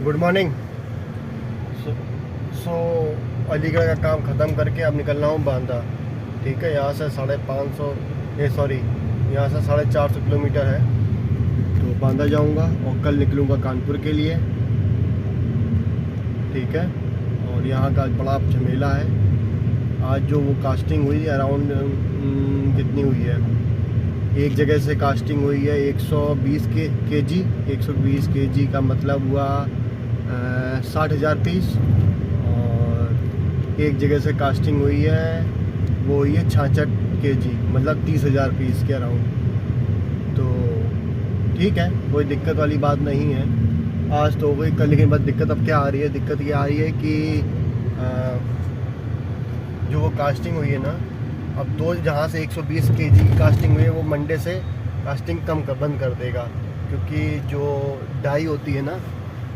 Good morning. सो अलीगढ़ का काम ख़त्म करके अब निकल रहा हूँ बांदा। ठीक है, यहाँ से 550 यहाँ से 450 किलोमीटर है। तो बांदा जाऊँगा और कल निकलूँगा कानपुर के लिए। ठीक है, और यहाँ का बड़ा झमेला है। आज जो वो कास्टिंग हुई अराउंड कितनी हुई है, एक जगह से कास्टिंग हुई है 120 केजी। 120 केजी का मतलब हुआ 60,000 पीस। और एक जगह से कास्टिंग हुई है वो हुई है 66 केजी, मतलब 30,000 पीस के अराउंड। तो ठीक है, कोई दिक्कत वाली बात नहीं है। आज तो हो गई कल, लेकिन बस दिक्कत अब क्या आ रही है, दिक्कत ये आ रही है कि जो वो कास्टिंग हुई है ना, अब तो जहाँ से 120 केजी की कास्टिंग हुई है वो मंडे से कास्टिंग बंद कर देगा, क्योंकि जो डाई होती है ना,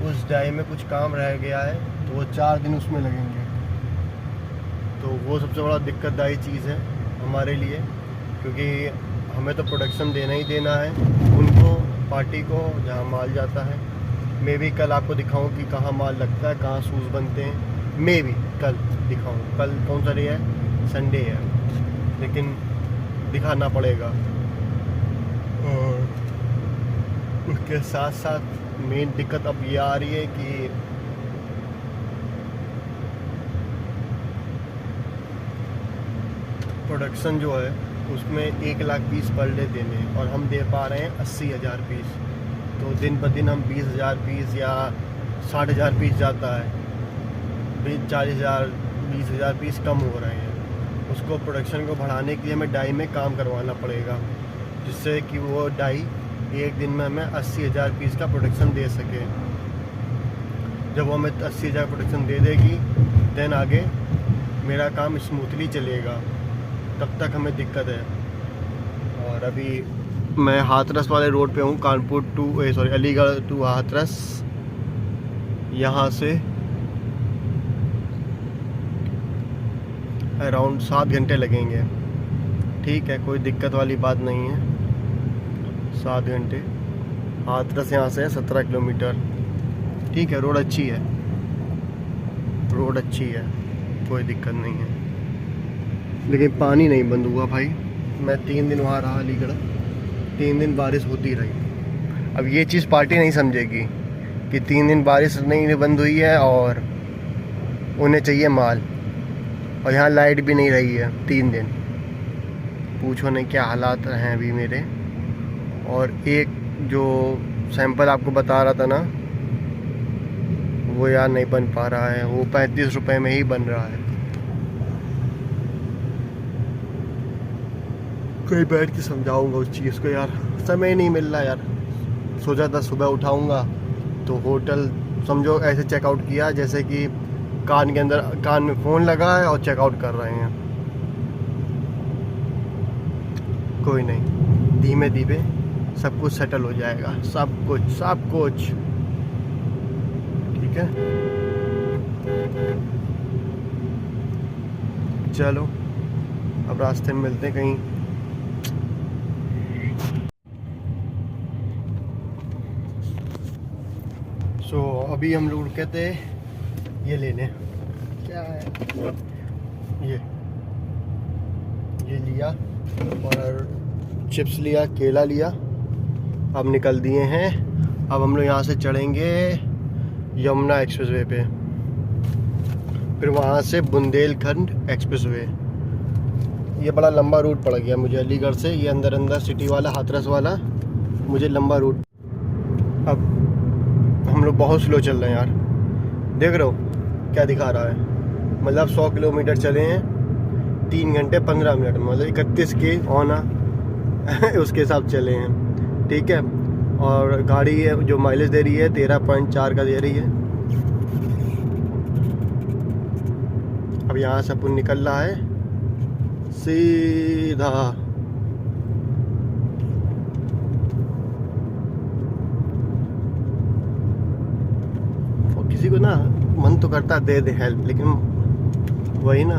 उस डाई में कुछ काम रह गया है, तो वो 4 दिन उसमें लगेंगे। तो वो सबसे बड़ा दिक्कतदायी चीज़ है हमारे लिए, क्योंकि हमें तो प्रोडक्शन देना ही देना है उनको, पार्टी को, जहाँ माल जाता है। मैं भी कल आपको दिखाऊं कि कहाँ माल लगता है, कहाँ शूज़ बनते हैं। मैं भी कल दिखाऊं। कल कौन सा डे है? संडे है, लेकिन दिखाना पड़ेगा। और उसके साथ साथ मेन दिक्कत अब ये आ रही है कि प्रोडक्शन जो है उसमें 1 लाख पीस पर डे देने हैं, और हम दे पा रहे हैं 80,000 पीस। तो दिन ब दिन हम 20,000 पीस या 60,000 पीस जाता है, 40,000 20,000 पीस कम हो रहे हैं। उसको प्रोडक्शन को बढ़ाने के लिए हमें डाई में काम करवाना पड़ेगा, जिससे कि वो डाई एक दिन में हमें 80,000 पीस का प्रोडक्शन दे सके। जब वो हमें 80,000 प्रोडक्शन दे देगी, देन आगे मेरा काम स्मूथली चलेगा। तब तक हमें दिक्कत है। और अभी मैं हाथरस वाले रोड पे हूँ, कानपुर टू अलीगढ़ टू हाथरस। यहाँ से अराउंड 7 घंटे लगेंगे। ठीक है, कोई दिक्कत वाली बात नहीं है। 7 घंटे। हाथरस यहाँ से है 17 किलोमीटर। ठीक है, रोड अच्छी है, रोड अच्छी है, कोई दिक्कत नहीं है। लेकिन पानी नहीं बंद हुआ भाई। मैं 3 दिन वहाँ रहा अलीगढ़, 3 दिन बारिश होती रही। अब ये चीज़ पार्टी नहीं समझेगी कि 3 दिन बारिश नहीं बंद हुई है और उन्हें चाहिए माल, और यहाँ लाइट भी नहीं रही है 3 दिन। पूछो नहीं क्या हालात हैं अभी मेरे। और एक जो सैंपल आपको बता रहा था ना, वो यार नहीं बन पा रहा है। वो 35 रुपए में ही बन रहा है। कोई बैठ के समझाऊंगा उस चीज़ को यार, समय नहीं मिल रहा यार। सोचा था सुबह उठाऊंगा तो होटल समझो ऐसे चेकआउट किया जैसे कि कान के अंदर, कान में फ़ोन लगा है और चेकआउट कर रहे हैं। कोई नहीं, धीमे धीमे सब कुछ सेटल हो जाएगा, सब कुछ। ठीक है, चलो अब रास्ते में मिलते हैं कहीं। सो अभी हम लोग रुके थे ये लेने, क्या है ये लिया, और चिप्स लिया, केला लिया। अब निकल दिए हैं। अब हम लोग यहाँ से चढ़ेंगे यमुना एक्सप्रेसवे पे, फिर वहाँ से बुंदेलखंड एक्सप्रेसवे। ये बड़ा लंबा रूट पड़ गया मुझे अलीगढ़ से, ये अंदर सिटी वाला, हाथरस वाला, मुझे लंबा रूट। अब हम लोग बहुत स्लो चल रहे हैं यार, देख रहे हो क्या दिखा रहा है। मतलब 100 किलोमीटर चले हैं 3 घंटे 15 मिनट में, मतलब 31 के ऑना उसके हिसाब चले हैं। ठीक है, और गाड़ी जो माइलेज दे रही है 13.4 का दे रही है। अब यहाँ से अपन निकल रहा है सीधा किसी को ना मन तो करता दे दे हेल्प, लेकिन वही ना,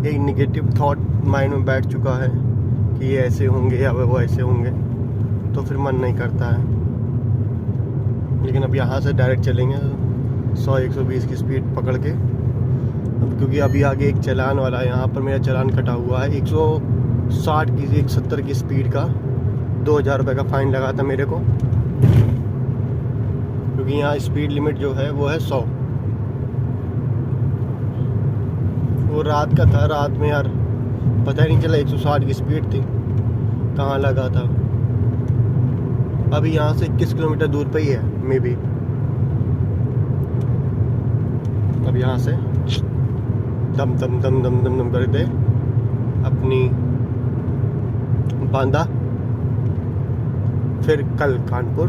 एक निगेटिव थॉट माइंड में बैठ चुका है कि ये ऐसे होंगे या वो ऐसे होंगे, तो फिर मन नहीं करता है। लेकिन अब यहाँ से डायरेक्ट चलेंगे 100-120 की स्पीड पकड़ के, क्योंकि अभी आगे एक चालान वाला है। यहाँ पर मेरा चालान कटा हुआ है 160 की 170 की स्पीड का। 2000 रुपये का फ़ाइन लगा था मेरे को, क्योंकि यहाँ स्पीड लिमिट जो है वो है 100। वो रात का था, रात में यार पता ही नहीं चला 160 की स्पीड थी, कहाँ लगा था। अभी यहाँ से 21 किलोमीटर दूर पे ही है मे बी। अब यहाँ से दम दम दम दम दम दम करते अपनी बांदा, फिर कल कानपुर।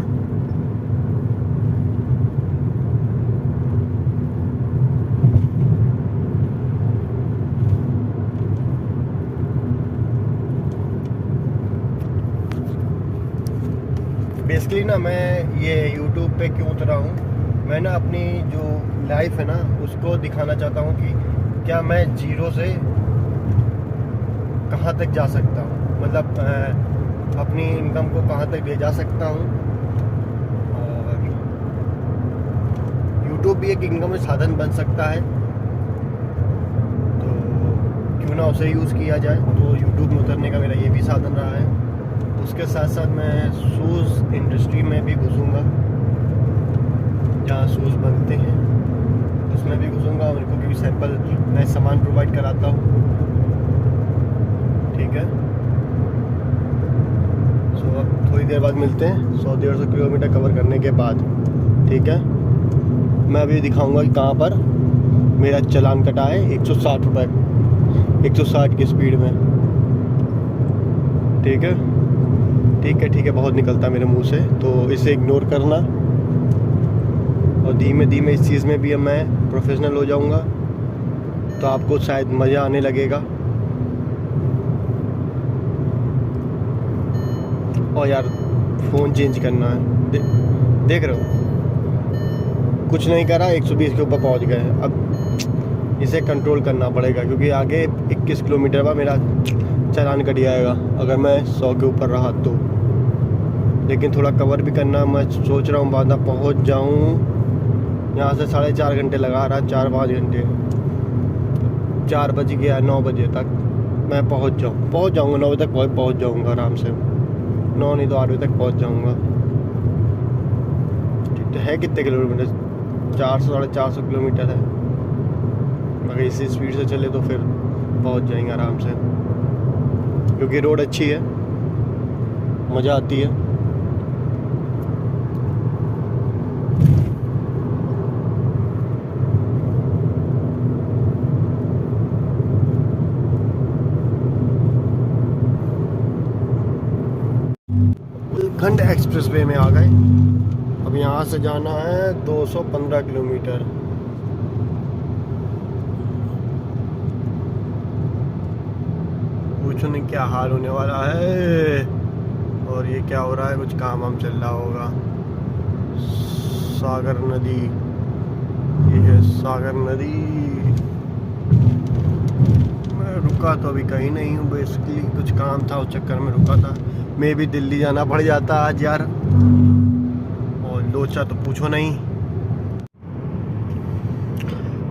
बेसिकली ना मैं ये YouTube पे क्यों उतरा हूँ, मैं ना अपनी जो लाइफ है ना उसको दिखाना चाहता हूँ कि क्या मैं जीरो से कहाँ तक जा सकता हूँ, मतलब अपनी इनकम को कहाँ तक ले जा सकता हूँ। और YouTube भी एक इनकम का साधन बन सकता है, तो क्यों ना उसे यूज़ किया जाए। तो YouTube में उतरने का मेरा ये भी साधन रहा है। उसके साथ साथ मैं शूज़ इंडस्ट्री में भी घुसूँगा, जहाँ शूज़ बनते हैं उसमें भी घुसूँगा। उनको भी सैंपल मैं सामान प्रोवाइड कराता हूँ, ठीक है। सो अब थोड़ी देर बाद मिलते हैं 100-150 किलोमीटर कवर करने के बाद, ठीक है। मैं अभी दिखाऊंगा कि कहाँ पर मेरा चालान कटा है 160 रुपये, 160 की स्पीड में, ठीक है। ठीक है ठीक है, बहुत निकलता मेरे मुंह से, तो इसे इग्नोर करना। और धीमे धीमे इस चीज़ में भी अब मैं प्रोफेशनल हो जाऊंगा, तो आपको शायद मज़ा आने लगेगा। और यार फ़ोन चेंज करना है, देख रहे हो कुछ नहीं करा, 120 के ऊपर पहुंच गए। अब इसे कंट्रोल करना पड़ेगा, क्योंकि आगे 21 किलोमीटर बाद मेरा चालान कट जाएगा अगर मैं 100 के ऊपर रहा तो। लेकिन थोड़ा कवर भी करना, मैं सोच रहा हूँ बांदा पहुँच जाऊँ। यहाँ से 4.5 घंटे लगा रहा, 4-5 घंटे, 4 बज गया, 9 बजे तक मैं पहुँच जाऊँगा 9 बजे तक पहुँच जाऊँगा आराम से। 9 नहीं तो 8 बजे तक पहुँच जाऊँगा। ठीक तो है, कितने किलोमीटर? 400-450 किलोमीटर है। अगर इसी स्पीड से चले तो फिर पहुँच जाएंगे आराम से, क्योंकि रोड अच्छी है, मज़ा आती है। खंड एक्सप्रेस वे में आ गए। अब यहाँ से जाना है 215 किलोमीटर। पूछो नहीं क्या हाल होने वाला है। और ये क्या हो रहा है, कुछ काम हम चल रहा होगा। सागर नदी, ये है सागर नदी। मैं रुका तो अभी कहीं नहीं हूँ, बेसिकली कुछ काम था, उस चक्कर में रुका था। मैं भी दिल्ली जाना पड़ जाता आज यार, और लोचा तो पूछो नहीं।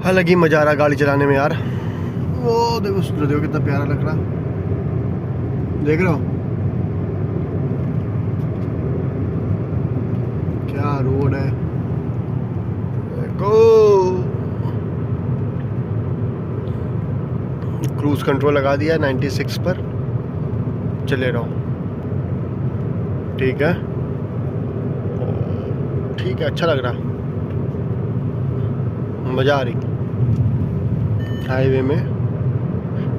अलग ही मजा आ रहा गाड़ी चलाने में यार। वो देखो सूरज, देखो कितना प्यारा लग रहा, देख रहे हो क्या रोड है। देखो क्रूज कंट्रोल लगा दिया 96 पर, चले रहो, ठीक है। ठीक है, अच्छा लग रहा, मज़ा आ रही। हाईवे में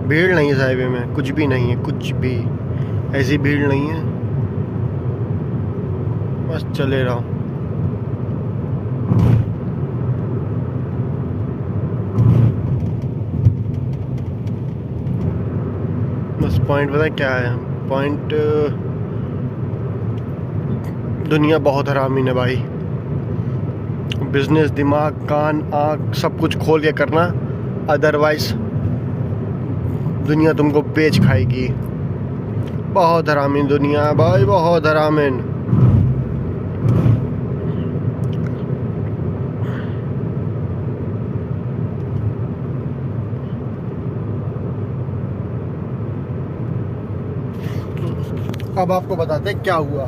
भीड़ नहीं है, हाईवे में कुछ भी नहीं है, कुछ भी ऐसी भीड़ नहीं है, बस चले रहो। बस पॉइंट पता है क्या है? पॉइंट दुनिया बहुत हरामीन है भाई। बिजनेस दिमाग, कान, आँख सब कुछ खोल के करना, अदरवाइज दुनिया तुमको बेच खाएगी। बहुत हरामीन दुनिया है भाई, बहुत हरामीन। अब आपको बताते हैं क्या हुआ,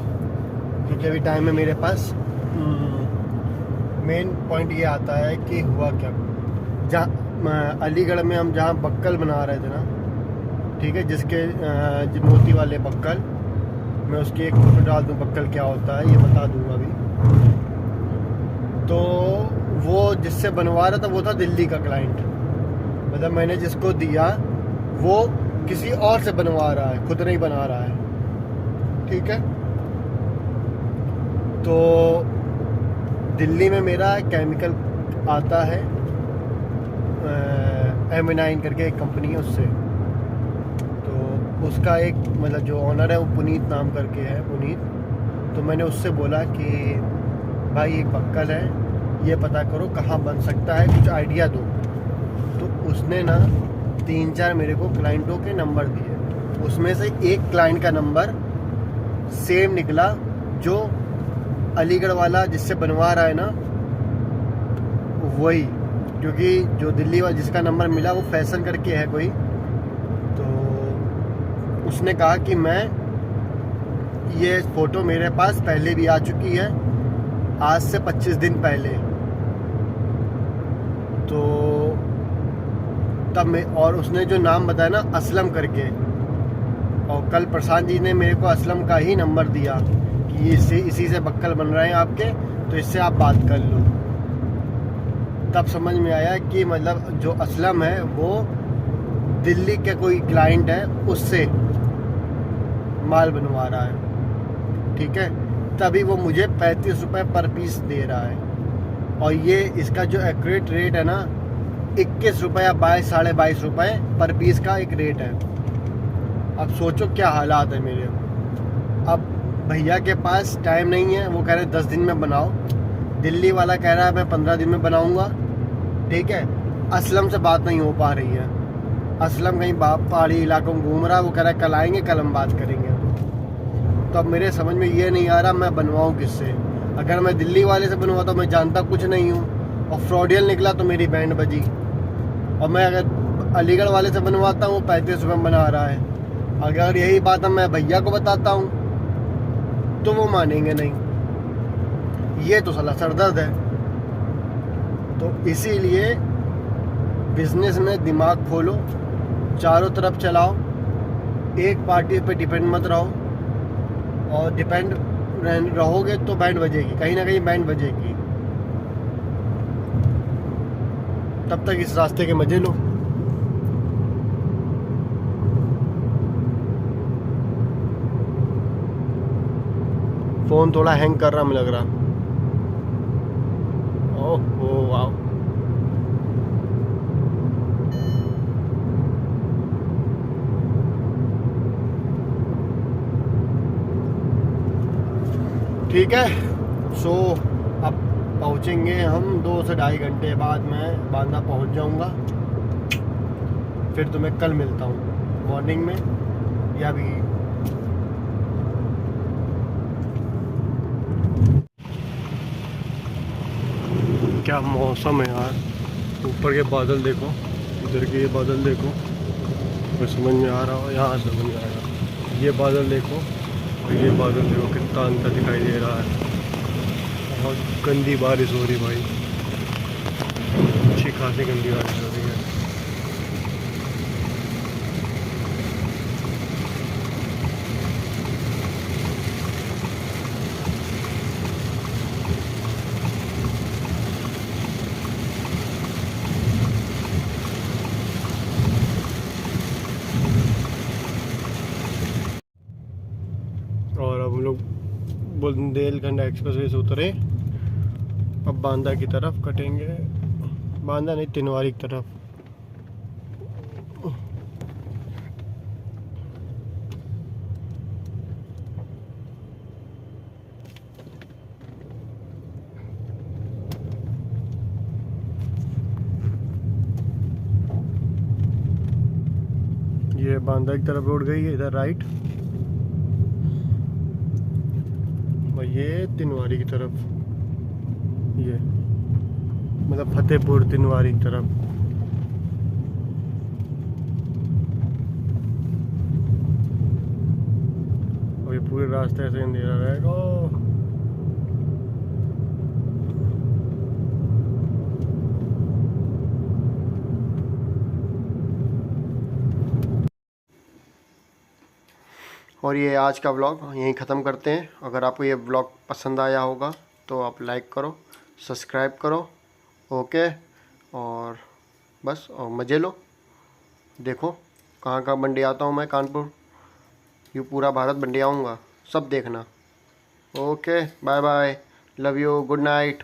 क्योंकि अभी टाइम है मेरे पास। मेन पॉइंट ये आता है कि हुआ क्या। जहाँ अलीगढ़ में हम जहाँ बक्कल बना रहे थे ना, ठीक है, जिसके मोती वाले बक्कल, मैं उसकी एक फोटो डाल दूँ, बक्कल क्या होता है ये बता दूँगा अभी। तो वो जिससे बनवा रहा था वो था दिल्ली का क्लाइंट, मतलब मैंने जिसको दिया वो किसी और से बनवा रहा है, खुद नहीं बना रहा है, ठीक है। तो दिल्ली में मेरा केमिकल आता है M9 करके एक कंपनी है, उससे। तो उसका एक मतलब जो ऑनर है वो पुनीत नाम करके है, पुनीत। तो मैंने उससे बोला कि भाई एक बक्कल है, ये पता करो कहाँ बन सकता है, कुछ आइडिया दो। तो उसने ना 3-4 मेरे को क्लाइंटों के नंबर दिए, उसमें से एक क्लाइंट का नंबर सेम निकला जो अलीगढ़ वाला जिससे बनवा रहा है ना, वही। क्योंकि जो दिल्ली वाला जिसका नंबर मिला वो फैशन करके है कोई। तो उसने कहा कि मैं ये फ़ोटो मेरे पास पहले भी आ चुकी है, आज से 25 दिन पहले। तो तब मैं, और उसने जो नाम बताया ना असलम करके, और कल प्रशांत जी ने मेरे को असलम का ही नंबर दिया कि इसी से बक्कल बन रहे हैं आपके, तो इससे आप बात कर लो। तब समझ में आया कि मतलब जो असलम है वो दिल्ली के कोई क्लाइंट है, उससे माल बनवा रहा है, ठीक है। तभी वो मुझे 35 रुपये पर पीस दे रहा है, और ये इसका जो एक्यूरेट रेट है ना 21 रुपये या 22, साढ़े 22 रुपये पर पीस का एक रेट है। अब सोचो क्या हालात है मेरे। अब भैया के पास टाइम नहीं है, वो कह रहे 10 दिन में बनाओ, दिल्ली वाला कह रहा है मैं 15 दिन में बनाऊंगा, ठीक है। असलम से बात नहीं हो पा रही है, असलम कहीं पहाड़ी इलाकों में घूम रहा है, वो कह रहा है कल आएंगे, कल हम बात करेंगे। तो अब मेरे समझ में ये नहीं आ रहा मैं बनवाऊँ किससे। अगर मैं दिल्ली वाले से बनवाता मैं जानता कुछ नहीं हूँ और फ्रॉडियल निकला तो मेरी बैंड बजी। और मैं अगर अलीगढ़ वाले से बनवाता हूँ 35 रुपये बना रहा है, अगर यही बात हम मैं भैया को बताता हूँ तो वो मानेंगे नहीं। ये तो साला सरदर्द है। तो इसीलिए बिजनेस में दिमाग खोलो, चारों तरफ चलाओ, एक पार्टी पे डिपेंड मत रहो, और डिपेंड रहोगे तो बैंड बजेगी, कहीं ना कहीं बैंड बजेगी। तब तक इस रास्ते के मजे लो। फ़ोन थोड़ा हैंग कर रहा मुझे लग रहा। ओह वाह, ठीक है। सो अब पहुँचेंगे हम 2 से ढाई घंटे बाद, मैं बांदा पहुँच जाऊँगा। फिर तुम्हें कल मिलता हूँ मॉर्निंग में, या भी क्या मौसम है यार। ऊपर के बादल देखो, इधर के ये बादल देखो, मैं समझ में आ रहा हो, यहाँ समझ में आएगा। ये बादल देखो और ये बादल देखो, कितना अंतर दिखाई दे रहा है। बहुत गंदी बारिश हो रही भाई, अच्छी खासी गंदी बारिश हो रही है। और अब हम लोग बुंदेलखंड एक्सप्रेसवे से उतरे, अब बांदा की तरफ कटेंगे। बांदा नहीं, तिनवारी की तरफ। ये बांदा की तरफ रोड गई है, इधर राइट, और ये तिनवारी की तरफ, ये मतलब फतेहपुर तिनवारी की तरफ। और ये पूरे रास्ते से अंधेरा रहेगा। और ये आज का व्लॉग यहीं ख़त्म करते हैं। अगर आपको ये व्लॉग पसंद आया होगा तो आप लाइक करो, सब्सक्राइब करो, ओके। और बस और मज़े लो। देखो कहाँ कहाँ बंडी आता हूँ मैं, कानपुर, ये पूरा भारत बंडी आऊँगा, सब देखना। Okay, bye bye, love you, good night.